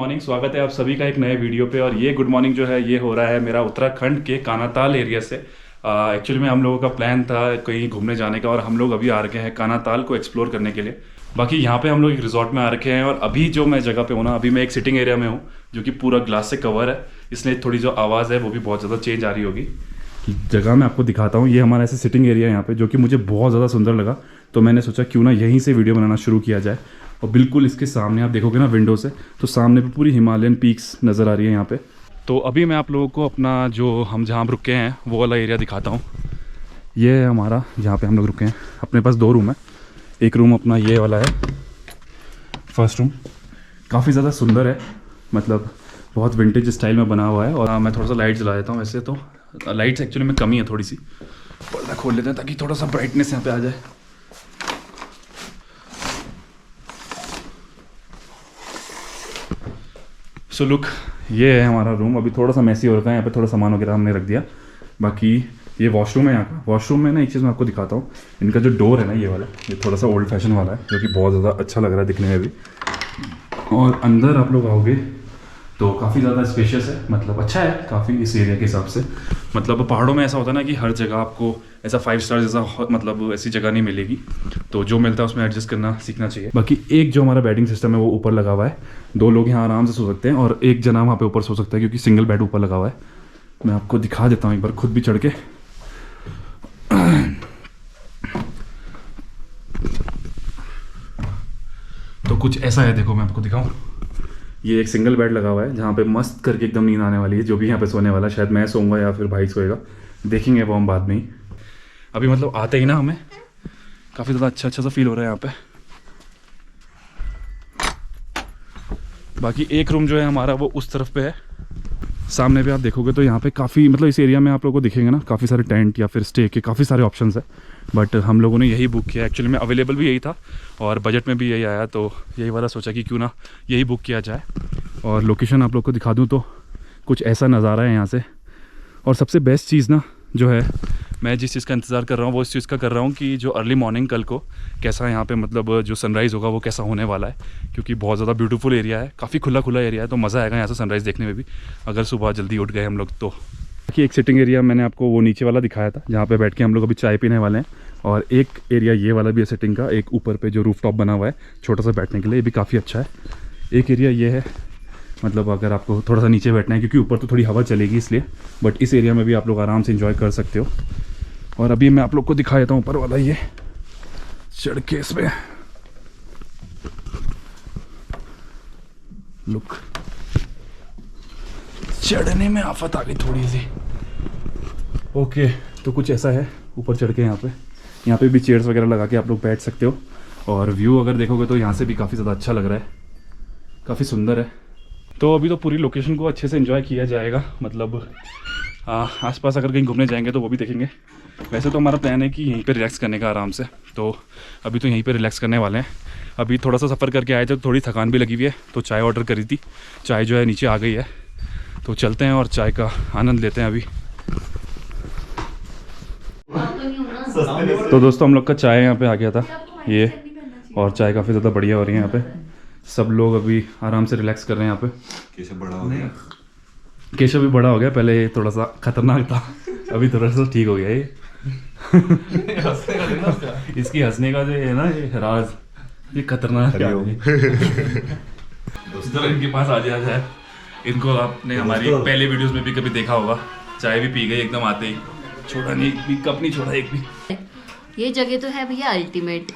Morning. स्वागत है आप सभी का एक नए वीडियो पे। और ये गुड मॉर्निंग जो है ये हो रहा है मेरा उत्तराखंड के कानाताल एरिया से। एक्चुअली में हम लोगों का प्लान था कहीं घूमने जाने का और हम लोग अभी आ रखे हैं कानाताल को एक्सप्लोर करने के लिए। बाकी यहाँ पे हम लोग एक रिजॉर्ट में आ रखे हैं और अभी जो मैं जगह पे हूँ ना, अभी मैं एक सिटिंग एरिया में हूँ जो कि पूरा ग्लास से कवर है, इसलिए थोड़ी जो आवाज़ है वो भी बहुत ज़्यादा चेंज आ रही होगी। जगह मैं आपको दिखाता हूँ, ये हमारा ऐसे सिटिंग एरिया है यहाँ पे जो कि मुझे बहुत ज़्यादा सुंदर लगा, तो मैंने सोचा क्यों ना यहीं से वीडियो बनाना शुरू किया जाए। और बिल्कुल इसके सामने आप देखोगे ना विंडो से, तो सामने पे पूरी हिमालयन पीक्स नज़र आ रही है यहाँ पे। तो अभी मैं आप लोगों को अपना जो हम जहाँ रुके हैं वो वाला एरिया दिखाता हूँ। ये है हमारा जहाँ पे हम लोग रुके हैं। अपने पास 2 रूम है। एक रूम अपना ये वाला है, फर्स्ट रूम। काफ़ी ज़्यादा सुंदर है, मतलब बहुत विंटेज स्टाइल में बना हुआ है। और मैं थोड़ा सा लाइट जला देता हूँ। वैसे तो लाइट्स एक्चुअली में कमी है थोड़ी सी, पर्दा खोल लेते हैं ताकि थोड़ा सा ब्राइटनेस यहाँ पे आ जाए। सो लुक, ये है हमारा रूम। अभी थोड़ा सा मैसी हो रखा है, यहाँ पे थोड़ा सामान वगैरह हमने रख दिया। बाकी ये वॉशरूम है यहाँ का। वॉशरूम में ना एक चीज़ मैं आपको दिखाता हूँ, इनका जो डोर है ना ये वाला, ये थोड़ा सा ओल्ड फैशन वाला है जो कि बहुत ज़्यादा अच्छा लग रहा है दिखने में भी। और अंदर आप लोग आओगे तो काफ़ी ज़्यादा स्पेशियस है, मतलब अच्छा है काफ़ी इस एरिया के हिसाब से। मतलब पहाड़ों में ऐसा होता है ना कि हर जगह आपको ऐसा 5 स्टार जैसा मतलब ऐसी जगह नहीं मिलेगी, तो जो मिलता है उसमें एडजस्ट करना सीखना चाहिए। बाकी एक जो हमारा बेडिंग सिस्टम है वो ऊपर लगा हुआ है। 2 लोग यहाँ आराम से सो सकते हैं और एक जना वहाँ पे ऊपर सो सकता है क्योंकि सिंगल बेड ऊपर लगा हुआ है। मैं आपको दिखा देता हूँ एक बार खुद भी चढ़ के। तो कुछ ऐसा है, देखो मैं आपको दिखाऊँ। ये एक सिंगल बेड लगा हुआ है जहाँ पे मस्त करके एकदम नींद आने वाली है। जो भी यहाँ पे सोने वाला, शायद मैं सोऊंगा या फिर भाई सोएगा, देखेंगे वो हम बाद में ही। अभी मतलब आते ही ना हमें काफ़ी ज़्यादा अच्छा सा फील हो रहा है यहाँ पे। बाकी एक रूम जो है हमारा वो उस तरफ पे है। सामने पे आप देखोगे तो यहाँ पे काफ़ी, मतलब इस एरिया में आप लोगों को दिखेंगे ना काफ़ी सारे टेंट या फिर स्टे के काफ़ी सारे ऑप्शंस है। बट हम लोगों ने यही बुक किया। एक्चुअली में अवेलेबल भी यही था और बजट में भी यही आया, तो यही वाला सोचा कि क्यों ना यही बुक किया जाए। और लोकेशन आप लोग को दिखा दूँ तो कुछ ऐसा नज़ारा है यहाँ से। और सबसे बेस्ट चीज़ ना जो है, मैं जिस चीज़ का इंतज़ार कर रहा हूँ वो इस चीज़ का कर रहा हूँ कि जो अर्ली मॉर्निंग कल को कैसा यहाँ पे मतलब जो सनराइज़ होगा वो कैसा होने वाला है, क्योंकि बहुत ज़्यादा ब्यूटीफुल एरिया है, काफ़ी खुला एरिया है, तो मज़ा आएगा यहाँ से सनराइज़ देखने में भी अगर सुबह जल्दी उठ गए हम लोग तो। कि एक सिटिंग एरिया मैंने आपको वो नीचे वाला दिखाया था जहाँ पे बैठ के हम लोग अभी चाय पीने वाले हैं। और एक एरिया ये वाला भी है सिटिंग का, एक ऊपर पे जो रूफ टॉप बना हुआ है छोटा सा बैठने के लिए, ये भी काफ़ी अच्छा है। एक एरिया ये है, मतलब अगर आपको थोड़ा सा नीचे बैठना है क्योंकि ऊपर तो थोड़ी हवा चलेगी इसलिए, बट इस एरिया में भी आप लोग आराम से इंजॉय कर सकते हो। और अभी मैं आप लोग को दिखा देता हूँ ऊपर वाला, ये चढ़ के इसमें लुक, चढ़ने में आफत आ गई थोड़ी सी। ओके, तो कुछ ऐसा है ऊपर चढ़ के। यहाँ पे भी चेयर्स वगैरह लगा के आप लोग बैठ सकते हो। और व्यू अगर देखोगे तो यहाँ से भी काफ़ी ज़्यादा अच्छा लग रहा है, काफ़ी सुंदर है। तो अभी तो पूरी लोकेशन को अच्छे से एंजॉय किया जाएगा, मतलब आसपास अगर कहीं घूमने जाएंगे तो वो भी देखेंगे। वैसे तो हमारा प्लान है कि यहीं पे रिलैक्स करने का आराम से, तो अभी तो यहीं पे रिलैक्स करने वाले हैं। अभी थोड़ा सा सफ़र करके आए थे तो थोड़ी थकान भी लगी हुई है, तो चाय ऑर्डर करी थी। चाय जो है नीचे आ गई है, तो चलते हैं और चाय का आनंद लेते हैं अभी। तो दोस्तों हम लोग का चाय यहाँ पे आ गया था ये, और चाय काफ़ी ज़्यादा बढ़िया हो रही है यहाँ पे। सब लोग अभी आराम से रिलैक्स कर रहे हैं यहाँ पे। केशव बड़ा हो गया, केशव भी बड़ा हो गया। पहले थोड़ा सा खतरनाक था, अभी थोड़ा सा ठीक हो गया ये। इसकी हंसने का जो है ना ये राज, ये खतरनाक है। दोस्तों इनके पास आ जाए, इनको आपने हमारी पहले वीडियोस में भी कभी देखा होगा। चाय भी पी गई एकदम आते ही, छोड़ा नहीं, एक भी कप नहीं छोड़ा एक भी। ये जगह तो है भैया अल्टीमेट।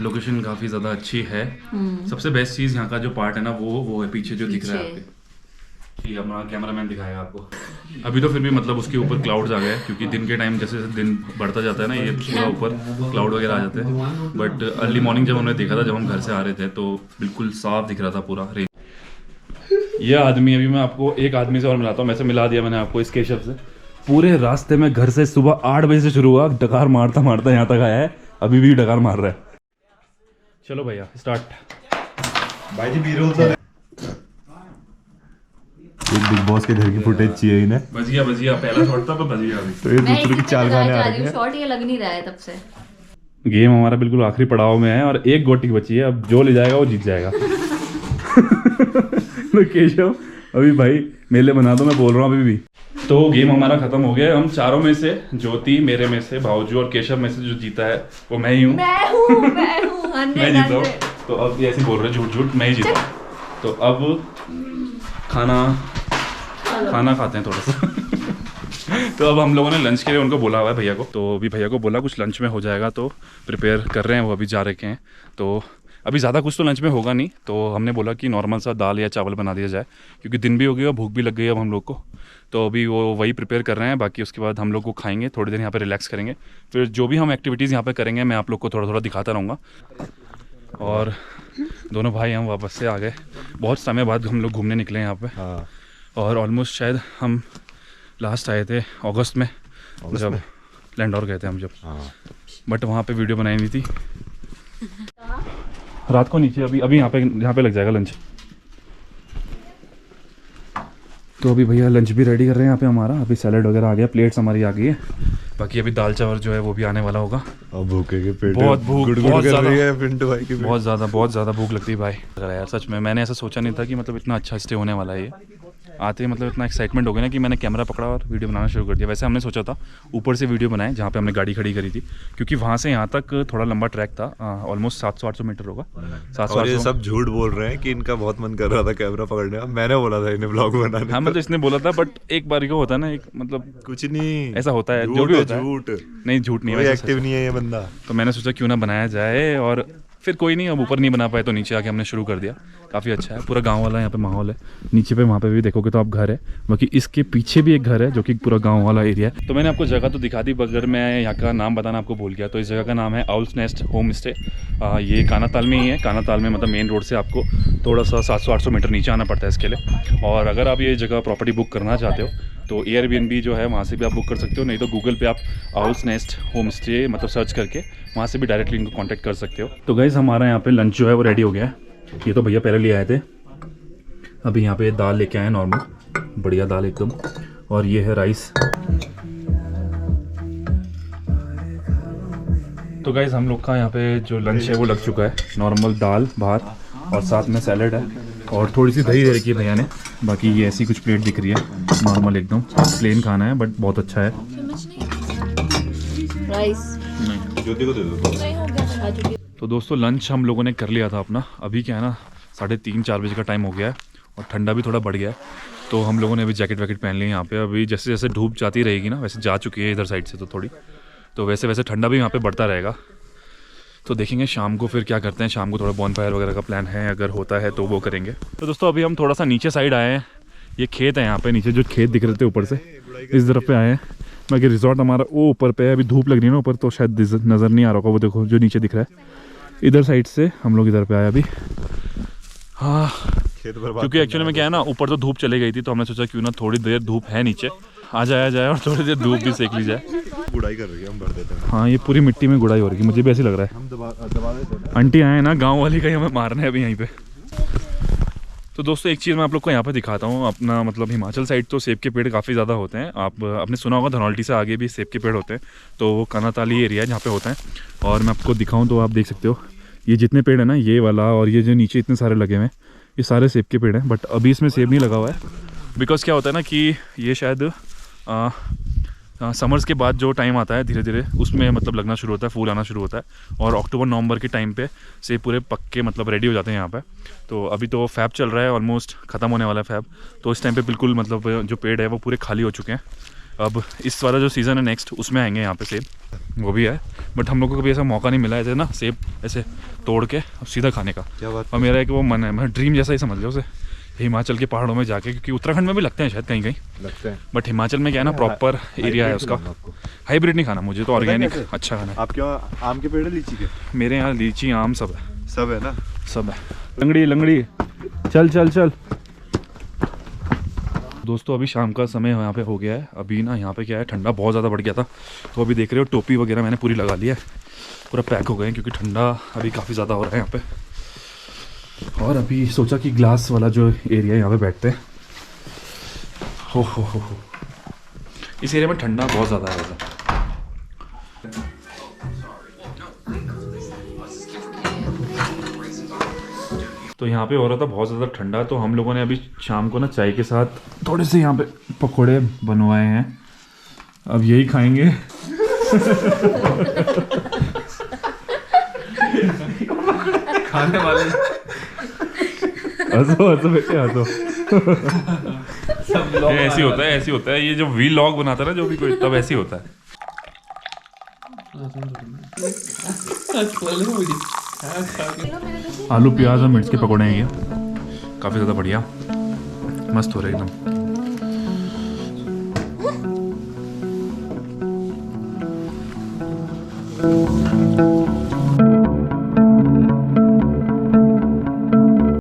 लोकेशन काफ़ी ज़्यादा अच्छी है। सबसे बेस्ट चीज़ यहाँ का जो पार्ट है ना वो है पीछे जो दिख रहा है आपके, ये हमारा कैमरामैन दिखाएगा आपको। अभी तो फिर भी मतलब उसके ऊपर क्लाउड्स आ गए, क्योंकि दिन के टाइम जैसे दिन बढ़ता जाता है ना ये पूरा ऊपर क्लाउड वगैरह आ जाते हैं। बट अर्ली मॉर्निंग जब हमने देखा था, जब हम घर से आ रहे थे, तो बिल्कुल साफ दिख रहा था पूरा। ये आदमी, अभी मैं आपको एक आदमी से और मिलाता हूँ। वैसे मिला दिया मैंने आपको इस केशव से। पूरे रास्ते में घर से सुबह 8 बजे से शुरू हुआ, डकार मारता मारता यहाँ तक आया है, अभी भी डकार मार रहा है। चलो भैया स्टार्ट। भाई जी बीरो तो एक बिग बॉस के घर की फुटेज चाहिए इन्हें। बजिया पहला शॉट था, पर बजिया अभी तो ये दूसरे की चाल गाने आ रहे हैं। शॉट ये लग नहीं रहा है तब से। गेम हमारा बिल्कुल आखिरी पड़ाव में है और एक गोटी बची है। अब जो ले जाएगा वो जीत जाएगा। तो केशव अभी भाई मेले बना दो, मैं बोल रहा हूँ अभी भी। तो गेम हमारा खत्म हो गया है। हम चारों में से, ज्योति मेरे में से, भाऊजू और केशव में से जो जीता है वो मैं ही हूँ। मैं जीता हूँ। तो अब ये ऐसे बोल रहे झूठ झूठ, मैं ही जीता। तो अब खाना खाते हैं थोड़ा सा। तो अब हम लोगों ने लंच के लिए उनको बोला हुआ है भैया को, तो अभी भैया को बोला कुछ लंच में हो जाएगा, तो प्रिपेयर कर रहे हैं वो, अभी जा रखे हैं। तो अभी ज़्यादा कुछ तो लंच में होगा नहीं, तो हमने बोला कि नॉर्मल सा दाल या चावल बना दिया जाए, क्योंकि दिन भी हो गया, भूख भी लग गई अब हम लोग को। तो अभी वो वही प्रिपेयर कर रहे हैं, बाकी उसके बाद हम लोग को खाएंगे, थोड़ी देर यहाँ पे रिलैक्स करेंगे, फिर जो भी हम एक्टिविटीज़ यहाँ पे करेंगे मैं आप लोग को थोड़ा थोड़ा दिखाता रहूँगा। और दोनों भाई हम वापस से आ गए, बहुत समय बाद हम लोग घूमने निकले यहाँ पे। हाँ। और ऑलमोस्ट शायद हम लास्ट आए थे अगस्त में, जब लैंडोर गए थे हम जब। हाँ। बट वहाँ पे वीडियो बनाई नहीं थी। रात को नीचे अभी यहाँ पे लग जाएगा लंच। तो अभी भैया लंच भी रेडी कर रहे हैं यहाँ पे हमारा। अभी सैलेड वगैरह आ गया, प्लेट्स हमारी आ गई है, बाकी अभी दाल चावल जो है वो भी आने वाला होगा। और भूखे के पेट बहुत भूख, गुड़गुड़ बहुत कर ज़्यादा, रही है पिंटू भाई की। बहुत ज़्यादा भूख लगती है भाई। अगर यार सच में मैंने ऐसा सोचा नहीं था कि मतलब इतना अच्छा स्टे होने वाला है ये। आते ही मतलब इतना एक्साइटमेंट हो गया ना कि मैंने कैमरा पकड़ा और वीडियो बनाना शुरू कर दिया। वैसे हमने सोचा था ऊपर से वीडियो बनाएं जहाँ पे हमने गाड़ी खड़ी करी थी, क्योंकि वहाँ से यहाँ तक थोड़ा लंबा ट्रैक था, ऑलमोस्ट 700-800 मीटर होगा। 700 और ये सब झूठ बोल रहे हैं कि इनका बहुत मन कर रहा था कैमरा पकड़ने का। मैंने बोला था इन्हें ब्लॉग बनाने। हाँ मतलब इसने बोला था, बट एक बार को होता है ना, एक मतलब कुछ नहीं, ऐसा होता है, जो भी होता है। झूठ नहीं, झूठ नहीं है, है, एक्टिव नहीं है ये बंदा। तो मैंने सोचा क्यों ना बनाया जाए, और फिर कोई नहीं, अब ऊपर नहीं बना पाए तो नीचे आके हमने शुरू कर दिया। काफ़ी अच्छा है, पूरा गांव वाला यहाँ पे माहौल है। नीचे पे वहाँ पे भी देखोगे तो आप घर है, बाकी इसके पीछे भी एक घर है जो कि पूरा गांव वाला एरिया है। तो मैंने आपको जगह तो दिखा दी, मगर मैं यहाँ का नाम बताना आपको भूल गया। तो इस जगह का नाम है आउल्स नेस्ट होम स्टे। ये कानाताल में ही है। कानाताल में मतलब मेन रोड से आपको थोड़ा सा 700-800 मीटर नीचे आना पड़ता है इसके लिए। और अगर आप ये जगह प्रॉपर्टी बुक करना चाहते हो तो एयरबीएनबी जो है वहाँ से भी आप बुक कर सकते हो, नहीं तो गूगल पे आप आउल्स नेस्ट होम स्टे मतलब सर्च करके वहाँ से भी डायरेक्टली इनको कांटेक्ट कर सकते हो। तो गाइस हमारा यहाँ पे लंच जो है वो रेडी हो गया है। ये तो भैया पहले ले आए थे। अभी यहाँ पे दाल लेके आए हैं, नॉर्मल बढ़िया दाल एकदम, और ये है राइस। तो गाइस हम लोग का यहाँ पे जो लंच है वो लग चुका है। नॉर्मल दाल भात और साथ में सैलेड है, और थोड़ी सी दही दे रखी है भैया ने। बाकी ये ऐसी कुछ प्लेट दिख रही है, नॉर्मल एकदम प्लेन खाना है, बट बहुत अच्छा है। राइस ज्योति को दे दो। तो दोस्तों लंच हम लोगों ने कर लिया था अपना। अभी क्या है ना 3:30-4 बजे का टाइम हो गया है, और ठंडा भी थोड़ा बढ़ गया है। तो हम लोगों ने अभी जैकेट वैकेट पहन ली है यहाँ पे। अभी जैसे जैसे धूप जाती रहेगी ना, वैसे जा चुकी है इधर साइड से तो थोड़ी, तो वैसे वैसे ठंडा भी यहाँ पे बढ़ता रहेगा। तो देखेंगे शाम को फिर क्या करते हैं। शाम को थोड़ा बॉनफायर वगैरह का प्लान है, अगर होता है तो वो करेंगे। तो दोस्तों अभी हम थोड़ा सा नीचे साइड आए हैं। ये खेत है यहाँ पे नीचे, जो खेत दिख रहे थे ऊपर से इस तरफ पे आए हैं। बाकी रिजॉर्ट हमारा वो ऊपर पे है। अभी धूप लग रही है ना ऊपर, तो शायद नज़र नहीं आ रहा होगा। वो देखो जो नीचे दिख रहा है, इधर साइड से हम लोग इधर पे आए अभी। हाँ, क्योंकि एक्चुअली में क्या है ना, ऊपर तो धूप चली गई थी, तो हमने सोचा क्यों ना थोड़ी देर धूप है नीचे, आ जाए और थोड़ी देर धूप भी सेक ली जाए। गुड़ाई कर रही है, हम भर देते हैं। हाँ, ये पूरी मिट्टी में गुड़ाई हो रही है, मुझे भी ऐसे लग रहा है। हम दबा देते हैं। आंटी आए ना गांव वाली का ही हमें मारना है अभी यहीं पे। तो दोस्तों एक चीज़ मैं आप लोग को यहाँ पे दिखाता हूँ। अपना मतलब हिमाचल साइड तो सेब के पेड़ काफ़ी ज़्यादा होते हैं। आपने सुना होगा धनौल्टी से आगे भी सेब के पेड़ होते हैं, तो वो कानाताली एरिया है जहाँ पे होता है। और मैं आपको दिखाऊँ तो आप देख सकते हो, ये जितने पेड़ है ना, ये वाला और ये जो नीचे इतने सारे लगे हुए हैं, ये सारे सेब के पेड़ हैं। बट अभी इसमें सेब नहीं लगा हुआ है, बिकॉज क्या होता है ना कि ये शायद समर्स के बाद जो टाइम आता है धीरे धीरे उसमें मतलब लगना शुरू होता है, फूल आना शुरू होता है। और अक्टूबर-नवंबर के टाइम पे सेब पूरे पक्के मतलब रेडी हो जाते हैं यहाँ पे। तो अभी तो फैब चल रहा है, ऑलमोस्ट ख़त्म होने वाला है फैब। तो इस टाइम पे बिल्कुल मतलब जो पेड़ है वो पूरे खाली हो चुके हैं। अब इस वाला जो सीज़न है नेक्स्ट, उसमें आएंगे यहाँ पे सेब, वो भी है। बट हम लोग को कभी ऐसा मौका नहीं मिला ऐसे ना सेब ऐसे तोड़ के सीधा खाने का। क्या बात। और मेरा एक वो मन है, मैं ड्रीम जैसा ही समझ लो उसे, हिमाचल के पहाड़ों में जाके, क्योंकि उत्तराखंड में भी लगते हैं शायद कहीं कहीं लगते हैं, बट हिमाचल में क्या है ना प्रॉपर एरिया है उसका। हाइब्रिड नहीं खाना मुझे, तो ऑर्गेनिक अच्छा खाना है। आपके वहाँ आम के पेड़ है, लीची के? मेरे यहाँ लीची आम सब है, सब है ना, सब है। लंगड़ी लंगड़ी चल चल चल। दोस्तों अभी शाम का समय यहाँ पे हो गया है। अभी ना यहाँ पे क्या है, ठंडा बहुत ज़्यादा बढ़ गया था, तो अभी देख रहे हो टोपी वगैरह मैंने पूरी लगा ली है, पूरा पैक हो गए हैं, क्योंकि ठंडा अभी काफ़ी ज़्यादा हो रहा है यहाँ पे। और अभी सोचा कि ग्लास वाला जो एरिया यहाँ पे बैठते हैं। हो इस एरिया में ठंडा बहुत ज़्यादा है वैसे। तो यहाँ पे हो रहा था बहुत ज़्यादा ठंडा, तो हम लोगों ने अभी शाम को ना चाय के साथ थोड़े से यहाँ पे पकोड़े बनवाए हैं, अब यही खाएंगे। खाने वाले हंसो हंसो बेटे हंसो। सब लोग ये ऐसे होता है, ऐसे होता है, ये जो वीलॉग बनाता है ना जो भी कोई, तब ऐसे होता है। आलू प्याज और मिर्च के पकौड़े हैं ये, काफ़ी ज़्यादा बढ़िया, मस्त हो रहे एकदम।